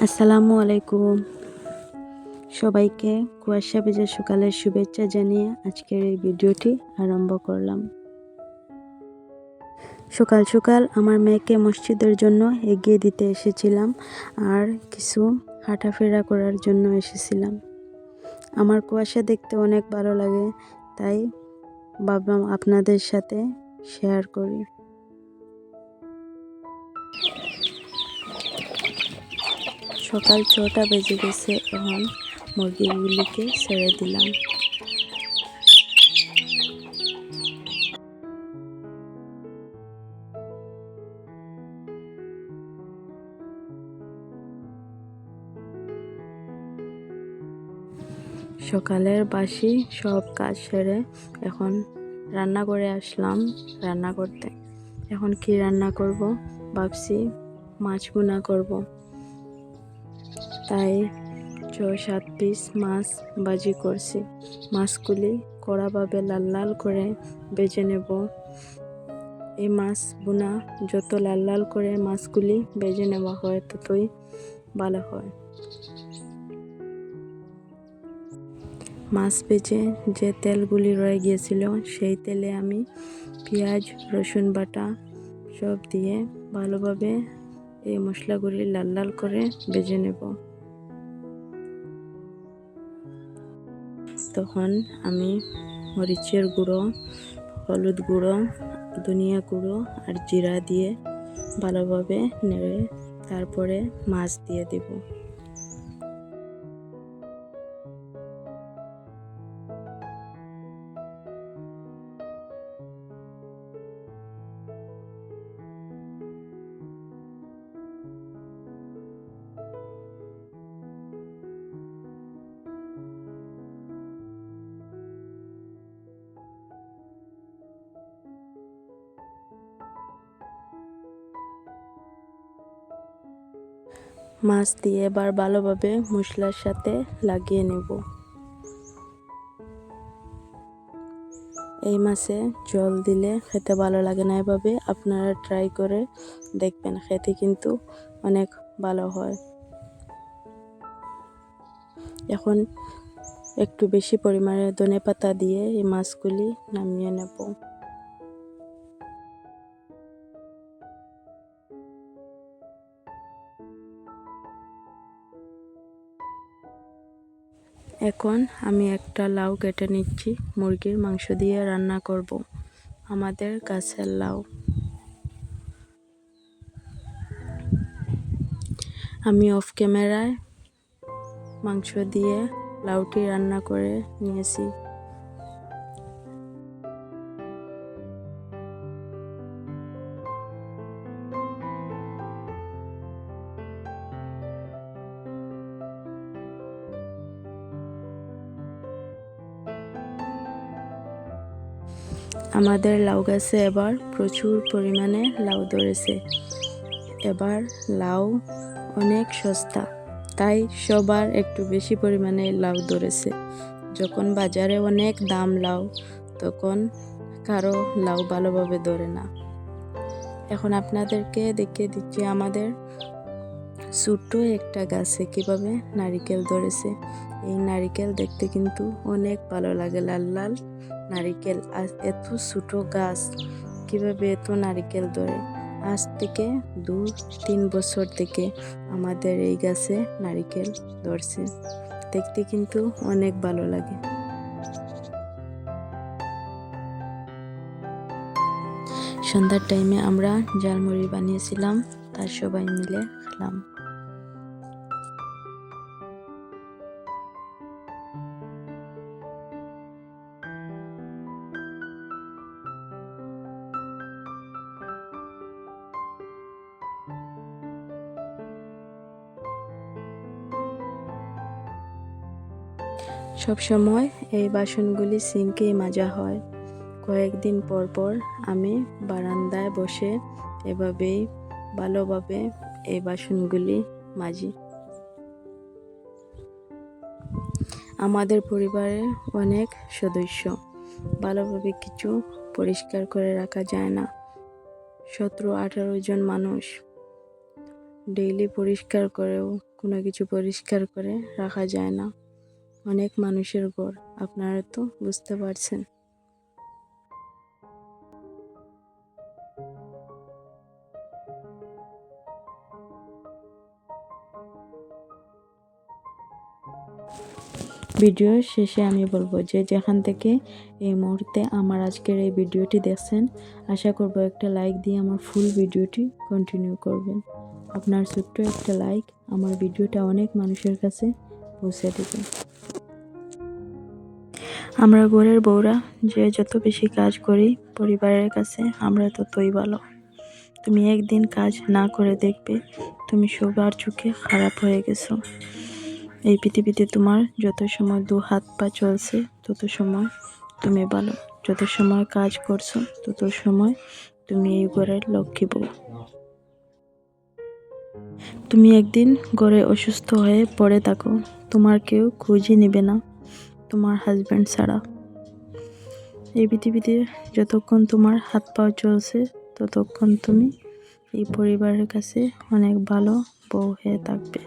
আসসালামু আলাইকুম। সবাইকে কুয়াশা ভেজা সকালের শুভেচ্ছা জানিয়ে আজকের এই ভিডিওটি আরম্ভ করলাম। সকাল সকাল আমার মেয়েকে মসজিদের জন্য এগিয়ে দিতে এসেছিলাম আর কিছু হাঁটাফেরা করার জন্য এসেছিলাম। আমার কুয়াশা দেখতে অনেক ভালো লাগে, তাই ভাবলাম আপনাদের সাথে শেয়ার করি। সকাল 6টা বেজে গেছে, এখন মুরগিগুলিকে ছেড়ে দিলাম। সকালের বাসি সব কাজ সেরে এখন রান্না করে আসলাম রান্না করতে। এখন কি রান্না করব ভাবছি, মাছ ভুনা করব। তাই 6-7 পিস মাছ ভাজি করছি। মাছগুলি কড়াভাবে লাল লাল করে ভেজে নেব। এই মাছ ভুনা যত লাল লাল করে মাছগুলি ভেজে নেওয়া হয় ততই ভালো হয়। মাছ ভেজে যে তেলগুলি রয়ে গিয়েছিল সেই তেলে আমি পেঁয়াজ রসুন বাটা সব দিয়ে ভালোভাবে এই মশলাগুলি লাল লাল করে ভেজে নেব। তখন আমি মরিচের গুঁড়ো, হলুদ গুঁড়ো, ধনিয়া গুঁড়ো আর জিরা দিয়ে ভালোভাবে নেড়ে তারপরে মাছ দিয়ে দেব। মাছ দিয়ে এবার ভালোভাবে মশলার সাথে লাগিয়ে নেব। এই মাছে জল দিলে খেতে ভালো লাগে না, এভাবে আপনারা ট্রাই করে দেখবেন, খেতে কিন্তু অনেক ভালো হয়। এখন একটু বেশি পরিমাণে ধনেপাতা দিয়ে এই মাছগুলি নামিয়ে নেব। এখন আমি একটা লাউ কেটে নিচ্ছি, মুরগির মাংস দিয়ে রান্না করব। আমাদের গাছের লাউ। আমি অফ ক্যামেরায় মাংস দিয়ে লাউটি রান্না করে নিয়েছি। আমাদের লাউ গাছে এবার প্রচুর পরিমাণে লাউ ধরেছে। এবার লাউ অনেক সস্তা, তাই সবার একটু বেশি পরিমাণে লাউ ধরেছে। যখন বাজারে অনেক দাম লাউ, তখন কারো লাউ ভালোভাবে ধরে না। এখন আপনাদেরকে দেখিয়ে দিচ্ছি আমাদের ছোট্ট একটা গাছে কিভাবে নারিকেল ধরেছে। এই নারিকেল দেখতে কিন্তু অনেক ভালো লাগে, লাল লাল নারিকেল। আর এত ছোট গাছ, কিভাবে এত নারিকেল ধরে? আজ থেকে 2-3 বছর থেকে আমাদের এই গাছে নারিকেল ধরছে, দেখতে কিন্তু অনেক ভালো লাগে। সন্ধ্যার টাইমে আমরা ঝালমুড়ি বানিয়েছিলাম, তার সবাই মিলে খেলাম। সবসময় এই বাসনগুলি সিঙ্কেই মাজা হয়। কয়েকদিন পর পর আমি বারান্দায় বসে এভাবেই ভালোভাবে এই বাসনগুলি মাজি। আমাদের পরিবারে অনেক সদস্য, ভালোভাবে কিছু পরিষ্কার করে রাখা যায় না। 17-18 জন মানুষ, ডেইলি পরিষ্কার করেও কোনো কিছু পরিষ্কার করে রাখা যায় না। অনেক মানুষের ঘর, আপনারা তো বুঝতে পারছেন। ভিডিওর শেষে আমি বলবো যে যেখান থেকে এই মুহূর্তে আমার আজকের এই ভিডিওটি দেখছেন, আশা করব একটা লাইক দিয়ে আমার ফুল ভিডিওটি কন্টিনিউ করবেন। আপনার ছোট্ট একটা লাইক আমার ভিডিওটা অনেক মানুষের কাছে পৌঁছে দেবে। আমরা ঘরের বউরা যে যত বেশি কাজ করি পরিবারের কাছে আমরা ততই ভালো। তুমি একদিন কাজ না করে দেখবে তুমি সবার চোখে খারাপ হয়ে গেছো। এই পৃথিবীতে তোমার যত সময় দু হাত পা চলছে তত সময় তুমি ভালো, যত সময় কাজ করছো তত সময় তুমি এই ঘরের লক্ষ্মী বউ। তুমি একদিন ঘরে অসুস্থ হয়ে পড়ে থাকো, তোমার কেউ খোঁজই নেবে না তোমার হাজব্যান্ড ছাড়া। এই পৃথিবীতে যতক্ষণ তোমার হাত পা চলছে ততক্ষণ তুমি এই পরিবারের কাছে অনেক ভালো বউ হয়ে থাকবে।